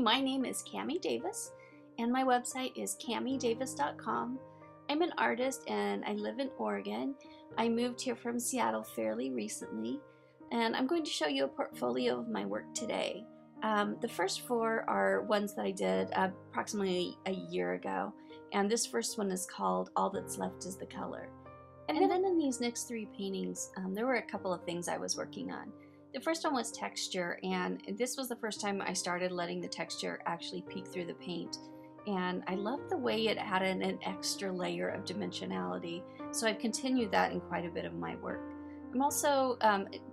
my name is Cammy Davis, and my website is cammydavis.com. I'm an artist and I live in Oregon. I moved here from Seattle fairly recently, and I'm going to show you a portfolio of my work today. The first four are ones that I did approximately a year ago, and this first one is called All That's Left Is the Color. And then in these next three paintings, there were a couple of things I was working on. The first one was texture, and this was the first time I started letting the texture actually peek through the paint. And I loved the way it added an extra layer of dimensionality, so I've continued that in quite a bit of my work. I'm also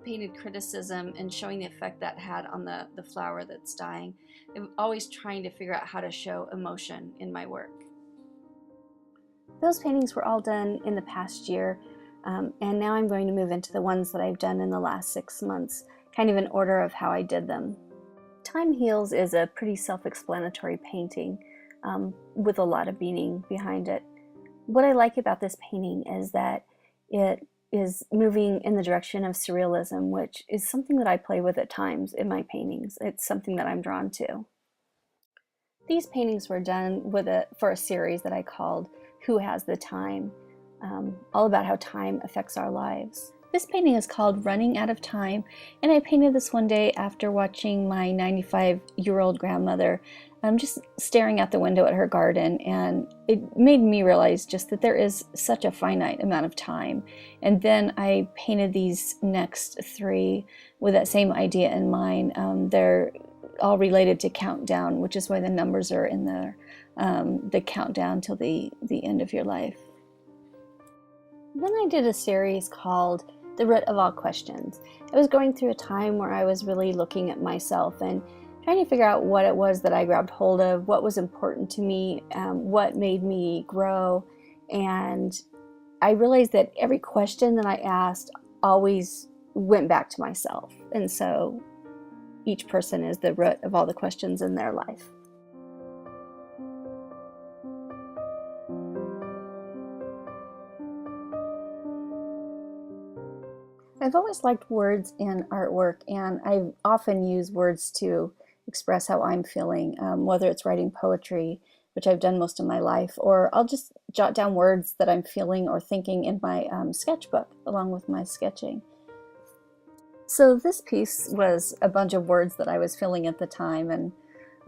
painted criticism and showing the effect that had on the flower that's dying. I'm always trying to figure out how to show emotion in my work. Those paintings were all done in the past year, and now I'm going to move into the ones that I've done in the last 6 months, kind of in order of how I did them. Time Heals is a pretty self-explanatory painting with a lot of meaning behind it. What I like about this painting is that it is moving in the direction of surrealism, which is something that I play with at times in my paintings. It's something that I'm drawn to. These paintings were done for a series that I called Who Has the Time? All about how time affects our lives. This painting is called Running Out of Time, and I painted this one day after watching my 95-year-old grandmother just staring out the window at her garden, and it made me realize just that there is such a finite amount of time. And then I painted these next three with that same idea in mind. They're all related to countdown, which is why the numbers are in there, the countdown till the end of your life. Then I did a series called The Writ of All Questions. I was going through a time where I was really looking at myself and trying to figure out what it was that I grabbed hold of, what was important to me, what made me grow. And I realized that every question that I asked always went back to myself. And so each person is the root of all the questions in their life. I've always liked words in artwork, and I often use words to express how I'm feeling, whether it's writing poetry, which I've done most of my life, or I'll just jot down words that I'm feeling or thinking in my sketchbook along with my sketching. So this piece was a bunch of words that I was feeling at the time, and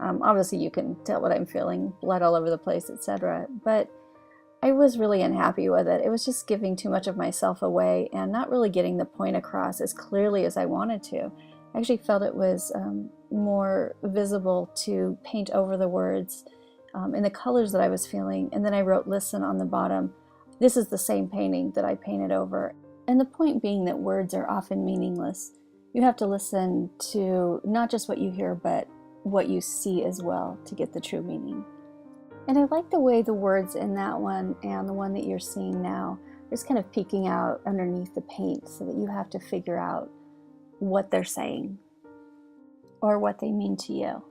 obviously you can tell what I'm feeling, blood all over the place, etc. But I was really unhappy with it. It was just giving too much of myself away and not really getting the point across as clearly as I wanted to. I actually felt it was more visible to paint over the words in the colors that I was feeling. And then I wrote "Listen" on the bottom. This is the same painting that I painted over. And the point being that words are often meaningless. You have to listen to not just what you hear, but what you see as well to get the true meaning. And I like the way the words in that one and the one that you're seeing now are just kind of peeking out underneath the paint, so that you have to figure out what they're saying or what they mean to you.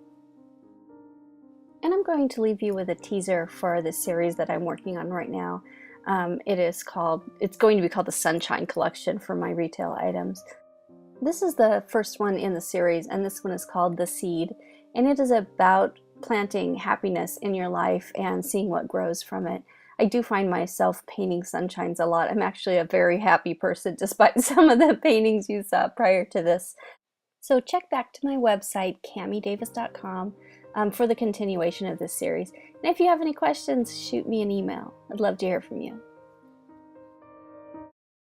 And I'm going to leave you with a teaser for the series that I'm working on right now. It's going to be called the Sunshine Collection for my retail items. This is the first one in the series, and this one is called The Seed, and it is about planting happiness in your life and seeing what grows from it. I do find myself painting sunshines a lot. I'm actually a very happy person despite some of the paintings you saw prior to this. So check back to my website, cammydavis.com, for the continuation of this series. And if you have any questions, shoot me an email. I'd love to hear from you.